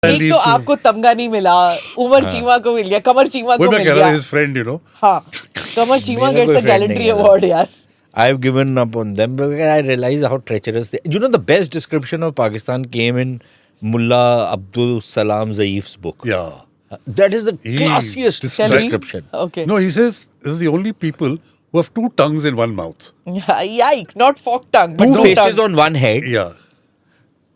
एक तो आपको तमगा नहीं मिला, उमर चीमा को मिल गया, कमर चीमा को मिल गया। his friend, you know. हाँ, कमर चीमा मेरा gets कोई a friend gallantry नहीं है। award यार। I've given up on them because I realize how treacherous they. You know, the best description of Pakistan came in Mullah Abdul Salam Zaif's book. Yeah. That is the He classiest described- description. Okay. No, he says this is the only people who have two tongues in one mouth. Yikes, not fork tongue, but Two no faces tongue. on one head. Yeah.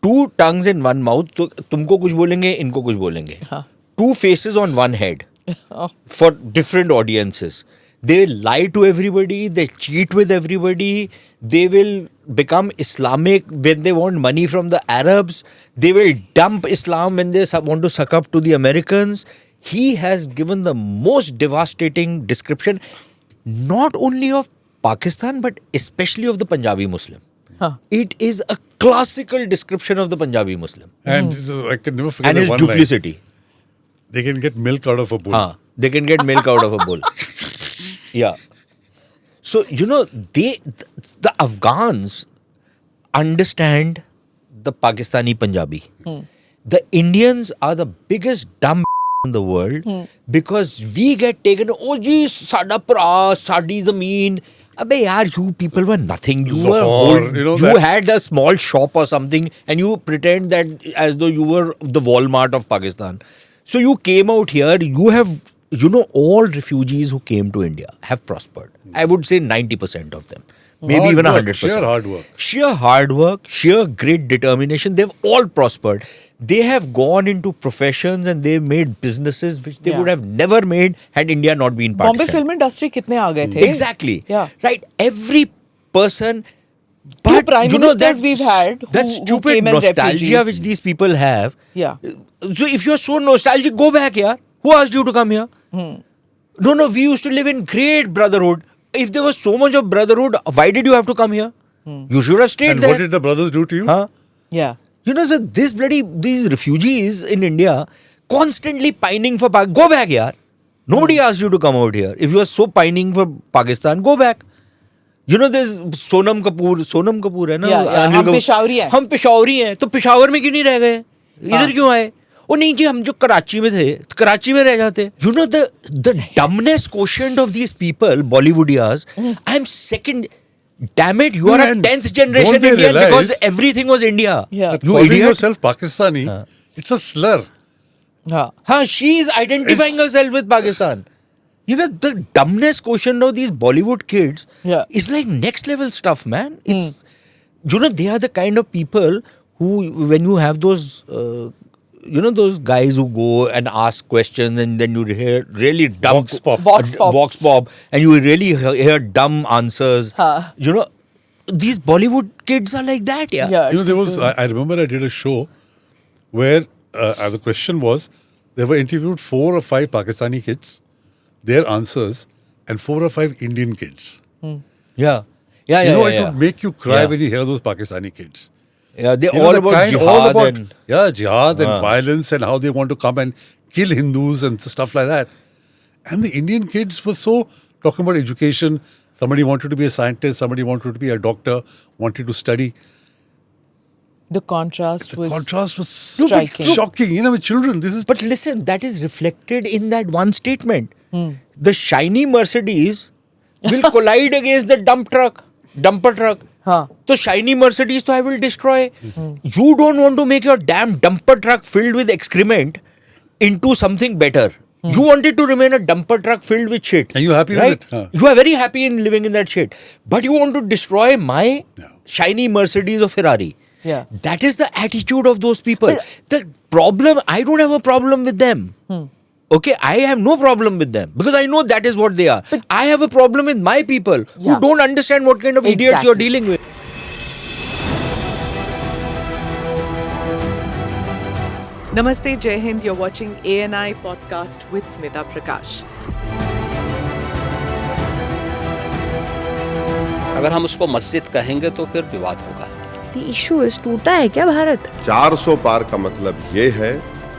Two tongues in one mouth. तो तुमको कुछ बोलेंगे, इनको कुछ बोलेंगे. हाँ. Two faces on one head Oh. for different audiences. They lie to everybody. They cheat with everybody. They will become Islamic when they want money from the Arabs. They will dump Islam when they want to suck up to the Americans. He has given the most devastating description, not only of Pakistan, but especially of the Punjabi Muslim. Huh. It is a classical description of the Punjabi Muslim. And I can never forget And that his one line. duplicity. They can get milk out of a bull. Haan, they can get milk out of a bull. Yeah. So, you know, the Afghans understand the Pakistani Punjabi. The Indians are the biggest dumb in the world because we get taken, oh ji, sada pra, sadi zameen. Abey yaar, you people were nothing. You were Lahore, old. you know You that- had a small shop or something and you pretend that as though you were the Walmart of Pakistan. So you came out here, you have, you know, all refugees who came to India have prospered. I would say 90% of them. Maybe Hard even work, 100%. sheer hard work. Sheer hard work, sheer great determination. They've all prospered. They have gone into professions and they've made businesses which they Yeah. would have never made had India not been partition. Bombay film industry कितने आ गए थे? Exactly. Yeah. Right. Every person. Few But prime you know ministers that we've had that who stupid came as nostalgia refugees. which these people have. Yeah. So if you're so nostalgic, go back here. Who asked you to come here? No, we used to live in great brotherhood. If there was so much of brotherhood, why did you have to come here? You should have stayed And there. what did the brothers do to you? Huh? Yeah. You know, so these refugees in India constantly pining for Pakistan. Go back here. Nobody asked you to come out here. If you are so pining for Pakistan, go back. You know, there's Sonam Kapoor है ना? Yeah, Anil हम कपूर। पेशावरी हैं। हम पेशावरी हैं, तो पेशावर में क्यों नहीं रह गए? इधर क्यों आए? ओ नहीं जी, हम जो कराची में थे, कराची में रह जाते. You know, the dumbness quotient of these people, Bollywoodias, I'm second. Damn it, you are a And 10th generation don't they Indian because realize everything was India. Yeah. That You calling idiot. yourself Pakistani, it's a slur. हाँ. Huh, she is identifying herself with Pakistan. You know, the dumbness quotient of these Bollywood kids Yeah. is like next level stuff, man. It's, you know, they are the kind of people who, when you have those, you know, those guys who go and ask questions and then you hear really dumb Vox pop. Vox pops. Vox pop, and you really hear dumb answers. Huh. You know, these Bollywood kids are like that, yeah. Yeah. You know, there was, I remember I did a show where the question was, they were interviewed 4 or 5 Pakistani kids, their answers, and 4 or 5 Indian kids. Yeah. Yeah, You know, yeah, it would make you cry Yeah. when you hear those Pakistani kids. Yeah, they're You know, all the about kind- jihad all about, and... yeah, jihad and violence and how they want to come and kill Hindus and stuff like that. And the Indian kids were so talking about education. Somebody wanted to be a scientist, somebody wanted to be a doctor, wanted to study. The contrast The was contrast was striking. shocking. You know, with children, this is But listen, that is reflected in that one statement. The shiny Mercedes will collide against the dumper truck. हाँ. So shiny Mercedes, so I will destroy. You don't want to make your damn dumper truck filled with excrement into something better. You want it to remain a dumper truck filled with shit. Are you happy with right? it? Huh. You are very happy in living in that shit. But you want to destroy my shiny Mercedes or Ferrari. Yeah. That is the attitude of those people. The problem, I don't have a problem with them. Okay, I have no problem with them because I know that is what they are. I have a problem with my people Yeah. who don't understand what kind of idiots you're Exactly. dealing with. Namaste, Jai Hind. You're watching ANI podcast with Smita Prakash. अगर हम उसको मस्जिद कहेंगे तो फिर विवाद होगा. The issue is टूटा है क्या भारत? 400 पार का मतलब ये है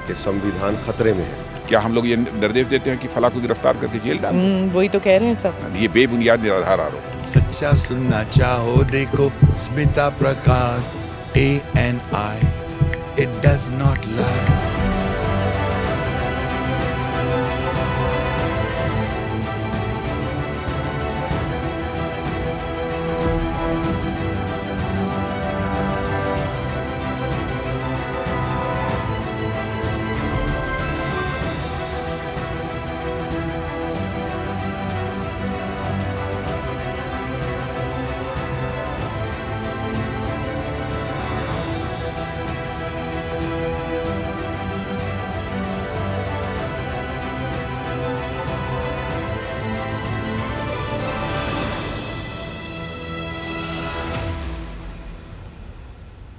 कि संविधान खतरे में है. क्या हम लोग ये निर्देश देते हैं कि फला को गिरफ्तार करके जेल डाल दें? वही तो कह रहे हैं सब. ये बेबुनियाद निराधार आरोप. सच्चा सुनना चाहो देखो स्मिता प्रकाश ANI, it does not lie.